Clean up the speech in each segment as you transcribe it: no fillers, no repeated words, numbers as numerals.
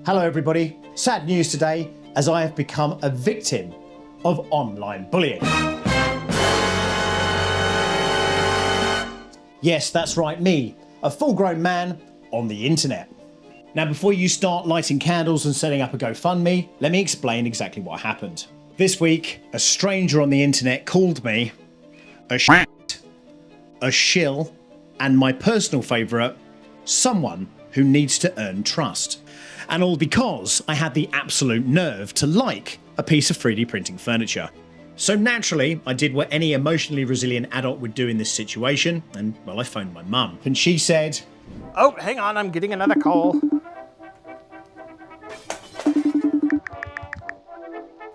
Hello everybody, sad news today as I have become a victim of online bullying. Yes, that's right, me, a full-grown man on the internet. Now before you start lighting candles and setting up a GoFundMe, let me explain exactly what happened. This week, a stranger on the internet called me a shill, and my personal favourite, someone who needs to earn trust. And all because I had the absolute nerve to like a piece of 3D printing furniture. So naturally, I did what any emotionally resilient adult would do in this situation, and well, I phoned my mum. And she said, "Oh, hang on, I'm getting another call."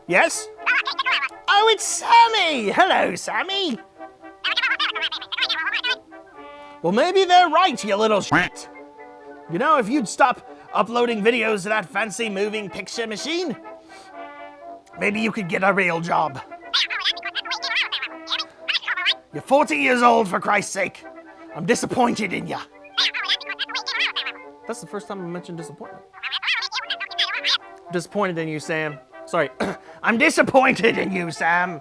Yes? Oh, it's Sammy! Hello, Sammy! Well, maybe they're right, you little shit. You know, if you'd stop uploading videos to that fancy moving picture machine, maybe you could get a real job. You're 40 years old, for Christ's sake. I'm disappointed in you. That's the first time I mentioned disappointment. Disappointed in you, Sam. Sorry, I'm disappointed in you, Sam.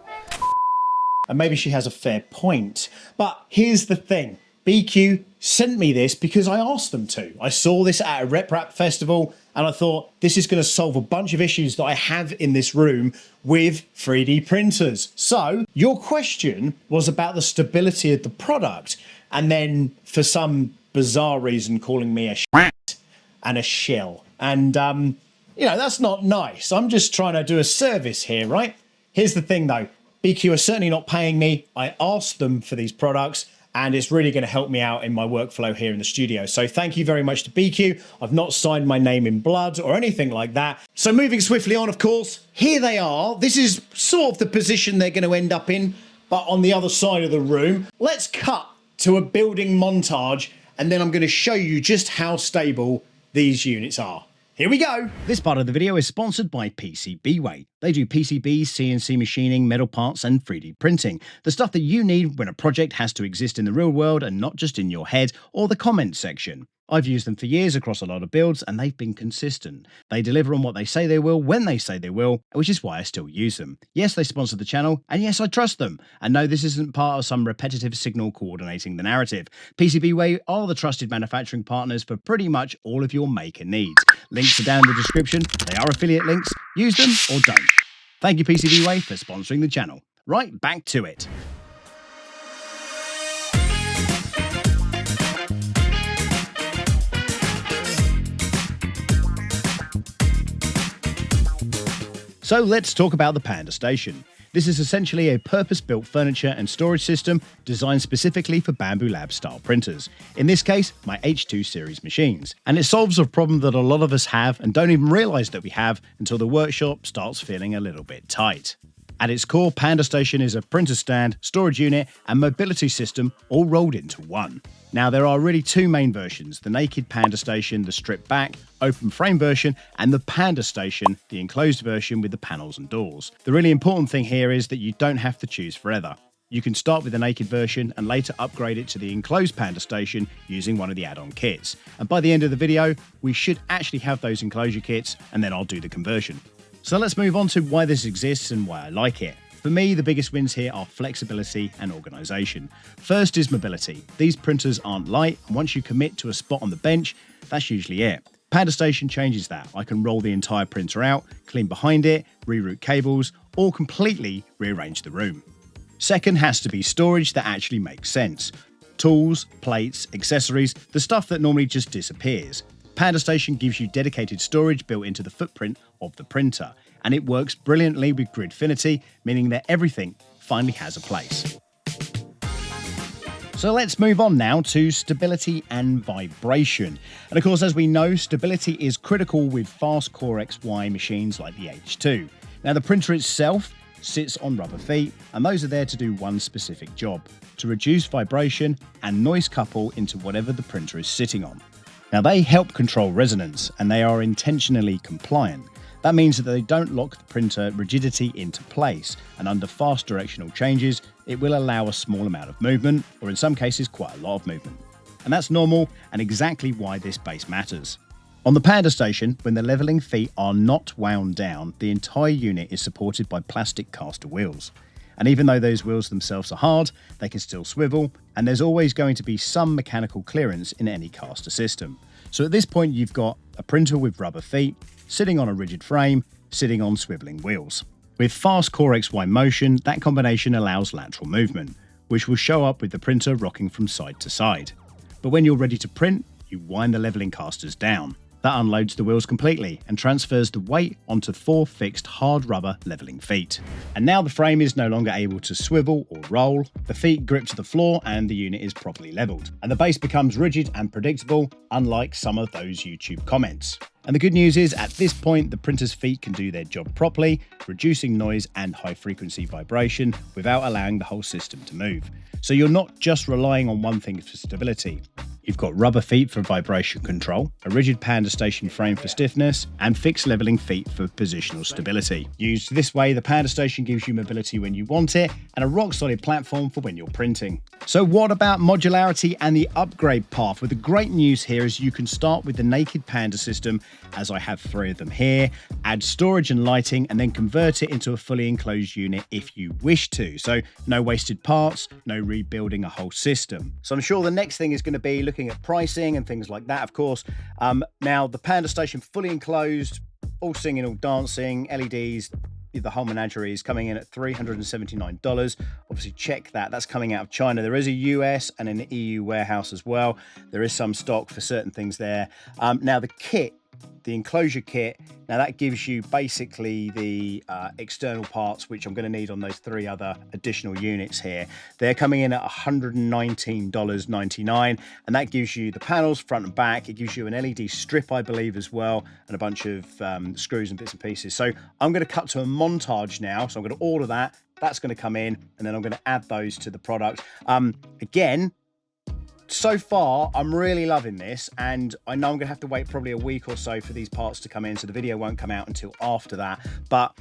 And maybe she has a fair point, but here's the thing. BQ sent me this because I asked them to. I saw this at a RepRap festival and I thought this is going to solve a bunch of issues that I have in this room with 3D printers. So your question was about the stability of the product, and then for some bizarre reason calling me a shit and a shill. And you know, that's not nice. I'm just trying to do a service here, right? Here's the thing though, BQ are certainly not paying me. I asked them for these products, and it's really going to help me out in my workflow here in the studio. So thank you very much to BQ. I've not signed my name in blood or anything like that. So moving swiftly on, of course, here they are. This is sort of the position they're going to end up in, but on the other side of the room. Let's cut to a building montage, and then I'm going to show you just how stable these units are. Here we go. This part of the video is sponsored by PCBWay. They do PCBs, CNC machining, metal parts, and 3D printing. The stuff that you need when a project has to exist in the real world and not just in your head or the comments section. I've used them for years across a lot of builds, and they've been consistent. They deliver on what they say they will, when they say they will, which is why I still use them. Yes, they sponsor the channel, and yes, I trust them. And no, this isn't part of some repetitive signal coordinating the narrative. PCBWay are the trusted manufacturing partners for pretty much all of your maker needs. Links are down in the description. They are affiliate links. Use them or don't. Thank you, PCBWay, for sponsoring the channel. Right, back to it. So let's talk about the Panda Station. This is essentially a purpose-built furniture and storage system designed specifically for Bambu Lab-style printers. In this case, my H2 series machines. And it solves a problem that a lot of us have and don't even realize that we have until the workshop starts feeling a little bit tight. At its core, Panda Station is a printer stand, storage unit, and mobility system all rolled into one. Now, there are really two main versions, the naked Panda Station, the stripped back, open frame version, and the Panda Station, the enclosed version with the panels and doors. The really important thing here is that you don't have to choose forever. You can start with the naked version and later upgrade it to the enclosed Panda Station using one of the add-on kits. And by the end of the video, we should actually have those enclosure kits, and then I'll do the conversion. So let's move on to why this exists and why I like it. For me, the biggest wins here are flexibility and organization. First is mobility. These printers aren't light, and once you commit to a spot on the bench, that's usually it. Panda Station changes that. I can roll the entire printer out, clean behind it, reroute cables, or completely rearrange the room. Second has to be storage that actually makes sense. Tools, plates, accessories, the stuff that normally just disappears. Panda Station gives you dedicated storage built into the footprint of the printer, and it works brilliantly with Gridfinity, meaning that everything finally has a place. So let's move on now to stability and vibration. And of course, as we know, stability is critical with fast CoreXY machines like the H2. Now, the printer itself sits on rubber feet, and those are there to do one specific job: to reduce vibration and noise couple into whatever the printer is sitting on. Now, they help control resonance, and they are intentionally compliant. That means that they don't lock the printer rigidity into place, and under fast directional changes, it will allow a small amount of movement, or in some cases quite a lot of movement. And that's normal and exactly why this base matters. On the Panda Station, when the levelling feet are not wound down, the entire unit is supported by plastic caster wheels. And even though those wheels themselves are hard, they can still swivel, and there's always going to be some mechanical clearance in any caster system. So at this point, you've got a printer with rubber feet, sitting on a rigid frame, sitting on swiveling wheels. With fast CoreXY motion, that combination allows lateral movement, which will show up with the printer rocking from side to side. But when you're ready to print, you wind the levelling casters down. That unloads the wheels completely and transfers the weight onto 4 fixed hard rubber levelling feet. And now the frame is no longer able to swivel or roll, the feet grip to the floor and the unit is properly levelled. And the base becomes rigid and predictable, unlike some of those YouTube comments. And the good news is, at this point, the printer's feet can do their job properly, reducing noise and high frequency vibration without allowing the whole system to move. So you're not just relying on one thing for stability. You've got rubber feet for vibration control, a rigid Panda Station frame for stiffness, and fixed levelling feet for positional stability. Used this way, the Panda Station gives you mobility when you want it, and a rock-solid platform for when you're printing. So what about modularity and the upgrade path? Well, the great news here is you can start with the naked Panda system, as I have 3 of them here, add storage and lighting, and then convert it into a fully enclosed unit if you wish to. So no wasted parts, no rebuilding a whole system. So I'm sure the next thing is going to be looking at pricing and things like that, of course. Now, the Panda Station fully enclosed, all singing, all dancing, LEDs, the whole menagerie is coming in at $379. Obviously, check that. That's coming out of China. There is a US and an EU warehouse as well. There is some stock for certain things there. Now, the kit, the enclosure kit, now that gives you basically the external parts, which I'm going to need on those 3 other additional units here. They're coming in at $119.99, and that gives you the panels front and back. It gives you an LED strip, I believe, as well, and a bunch of screws and bits and pieces. So I'm going to cut to a montage now. So I'm going to order that. That's going to come in, and then I'm going to add those to the product. Again, so far, I'm really loving this, and I know I'm going to have to wait probably a week or so for these parts to come in, so the video won't come out until after that. But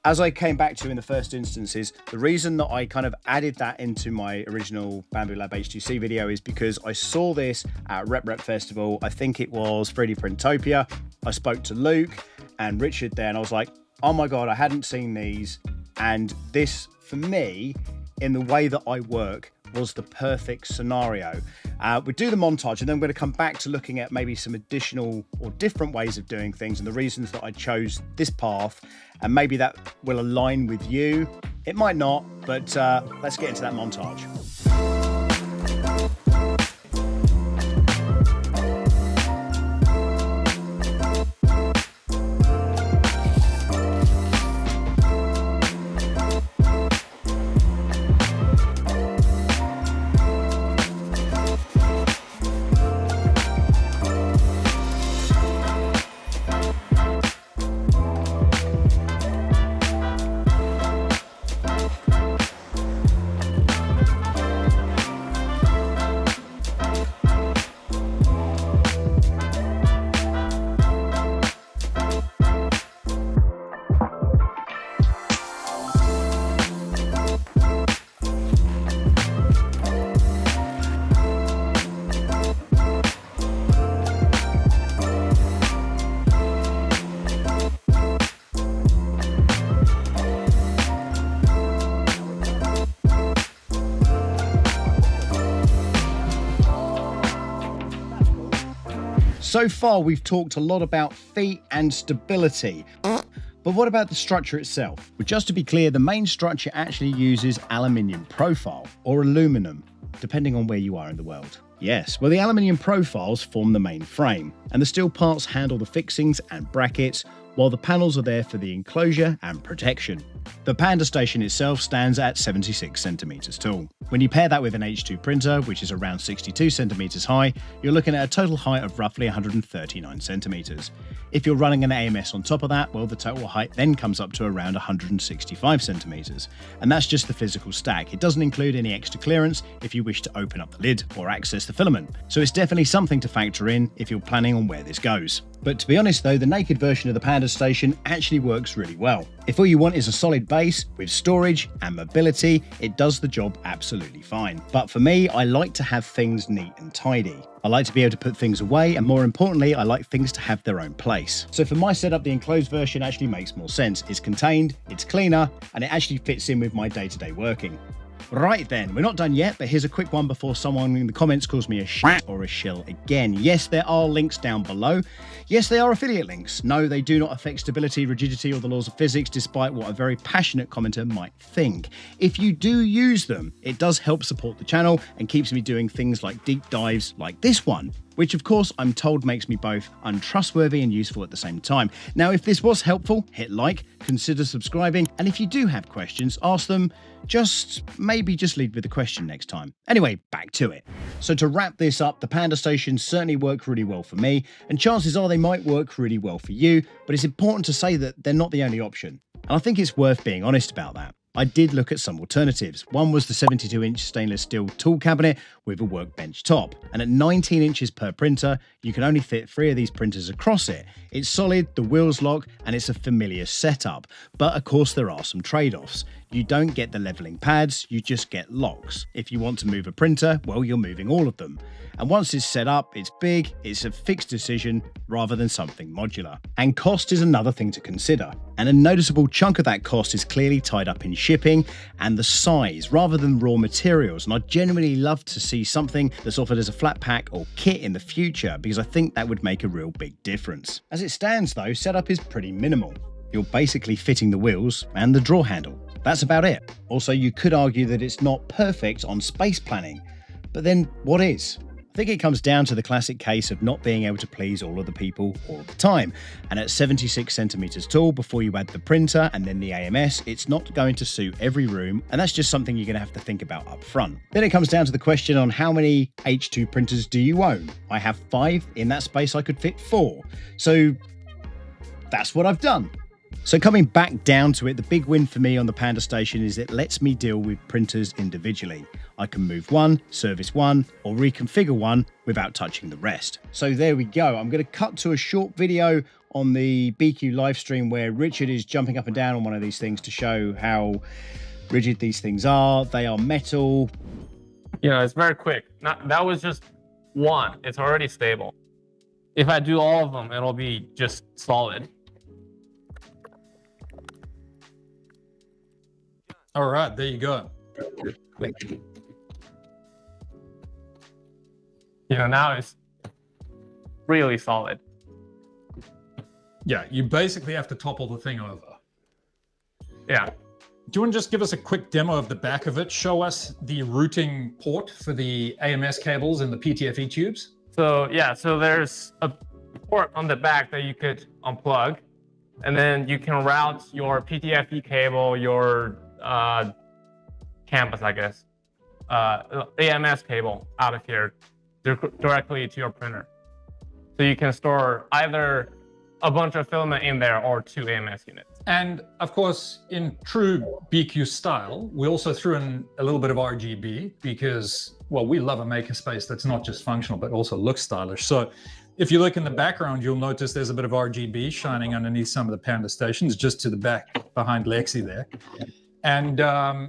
as I came back to in the first instances, the reason that I kind of added that into my original Bambu Lab H2C video is because I saw this at RepRap Festival. I think it was 3D Printopia. I spoke to Luke and Richard there, and I was like, oh my God, I hadn't seen these. And this, for me, in the way that I work, was the perfect scenario. We do the montage, and then I'm going to come back to looking at maybe some additional or different ways of doing things and the reasons that I chose this path, and maybe that will align with you. It might not, but let's get into that montage. So far, we've talked a lot about feet and stability. But what about the structure itself? Well, just to be clear, the main structure actually uses aluminium profile or aluminum, depending on where you are in the world. Yes, well, the aluminium profiles form the main frame, and the steel parts handle the fixings and brackets, while the panels are there for the enclosure and protection. The Panda Station itself stands at 76 centimeters tall. When you pair that with an H2 printer, which is around 62 centimeters high, you're looking at a total height of roughly 139 centimeters. If you're running an AMS on top of that, well, the total height then comes up to around 165 centimeters. And that's just the physical stack. It doesn't include any extra clearance if you wish to open up the lid or access the filament. So it's definitely something to factor in if you're planning on where this goes. But to be honest though, the naked version of the Panda Panda Station actually works really well. If all you want is a solid base with storage and mobility, it does the job absolutely fine. But for me, I like to have things neat and tidy. I like to be able to put things away, and more importantly, I like things to have their own place. So for my setup, the enclosed version actually makes more sense. It's contained, it's cleaner, and it actually fits in with my day-to-day working. Right then, we're not done yet, but here's a quick one before someone in the comments calls me a shit or a shill again. Yes, there are links down below. Yes, they are affiliate links. No, they do not affect stability, rigidity, or the laws of physics, despite what a very passionate commenter might think. If you do use them, it does help support the channel and keeps me doing things like deep dives like this one, which of course I'm told makes me both untrustworthy and useful at the same time. Now, if this was helpful, hit like, consider subscribing, and if you do have questions, ask them. Maybe just lead with a question next time. Anyway, back to it. So to wrap this up, the Panda Stations certainly work really well for me, and chances are they might work really well for you, but it's important to say that they're not the only option. And I think it's worth being honest about that. I did look at some alternatives. One was the 72-inch stainless steel tool cabinet with a workbench top. And at 19 inches per printer, you can only fit 3 of these printers across it. It's solid, the wheels lock, and it's a familiar setup. But of course, there are some trade-offs. You don't get the leveling pads, you just get locks. If you want to move a printer, well, you're moving all of them. And once it's set up, it's big, it's a fixed decision rather than something modular. And cost is another thing to consider. And a noticeable chunk of that cost is clearly tied up in shipping and the size rather than raw materials. And I'd genuinely love to see something that's offered as a flat pack or kit in the future, because I think that would make a real big difference. As it stands though, setup is pretty minimal. You're basically fitting the wheels and the drawer handle. That's about it. Also, you could argue that it's not perfect on space planning, but then what is? I think it comes down to the classic case of not being able to please all of the people all the time. And at 76 centimeters tall, before you add the printer and then the AMS, it's not going to suit every room. And that's just something you're going to have to think about up front. Then it comes down to the question on how many H2 printers do you own? I have 5. In that space, I could fit 4. So that's what I've done. So coming back down to it, the big win for me on the Panda Station is it lets me deal with printers individually. I can move one, service one, or reconfigure one without touching the rest. So there we go. I'm going to cut to a short video on the BQ live stream where Richard is jumping up and down on one of these things to show how rigid these things are. They are metal. You know, it's very quick. That was just one. It's already stable. If I do all of them, it'll be just solid. All right, there you go. You know, now it's really solid. Yeah, you basically have to topple the thing over. Yeah. Do you want to just give us a quick demo of the back of it? Show us the routing port for the AMS cables and the PTFE tubes? So yeah, so there's a port on the back that you could unplug, and then you can route your PTFE cable, your campus, I guess, AMS cable out of here directly to your printer. So you can store either a bunch of filament in there or 2 AMS units. And of course, in true BQ style, we also threw in a little bit of RGB because, well, we love a makerspace that's not just functional, but also looks stylish. So if you look in the background, you'll notice there's a bit of RGB shining underneath some of the Panda Stations, just to the back behind Lexi there. And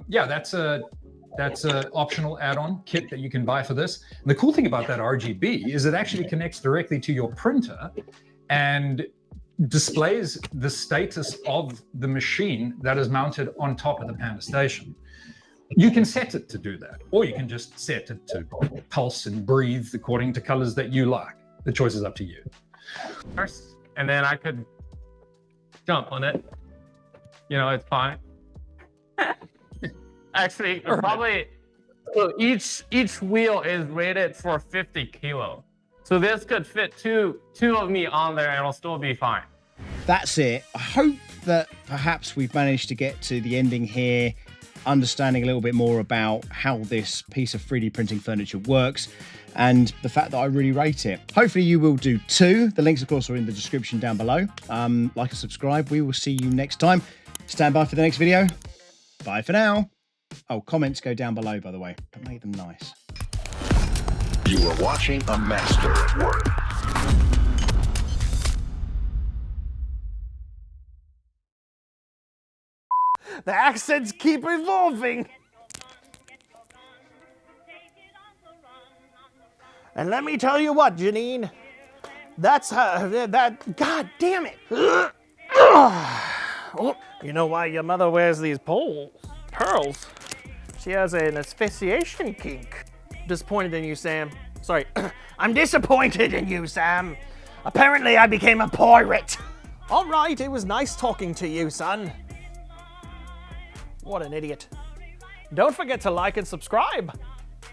yeah, that's a optional add-on kit that you can buy for this. And the cool thing about that RGB is it actually connects directly to your printer and displays the status of the machine that is mounted on top of the Panda Station. You can set it to do that, or you can just set it to pulse and breathe according to colors that you like. The choice is up to you. First, and then I could jump on it. You know, it's fine. Actually, probably, so each wheel is rated for 50 kilo. So this could fit two of me on there and it'll still be fine. That's it. I hope that perhaps we've managed to get to the ending here, understanding a little bit more about how this piece of 3D printing furniture works and the fact that I really rate it. Hopefully you will do too. The links, of course, are in the description down below. Like and subscribe. We will see you next time. Stand by for the next video. Bye for now. Oh, comments go down below, by the way, but make them nice. You are watching a master at work. The accents keep evolving. And let me tell you what, Janine, that's God damn it. Oh, you know why your mother wears these pearls? She has an asphyxiation kink. Disappointed in you, Sam. Sorry, I'm disappointed in you, Sam. Apparently I became a pirate. All right, it was nice talking to you, son. What an idiot. Don't forget to like and subscribe.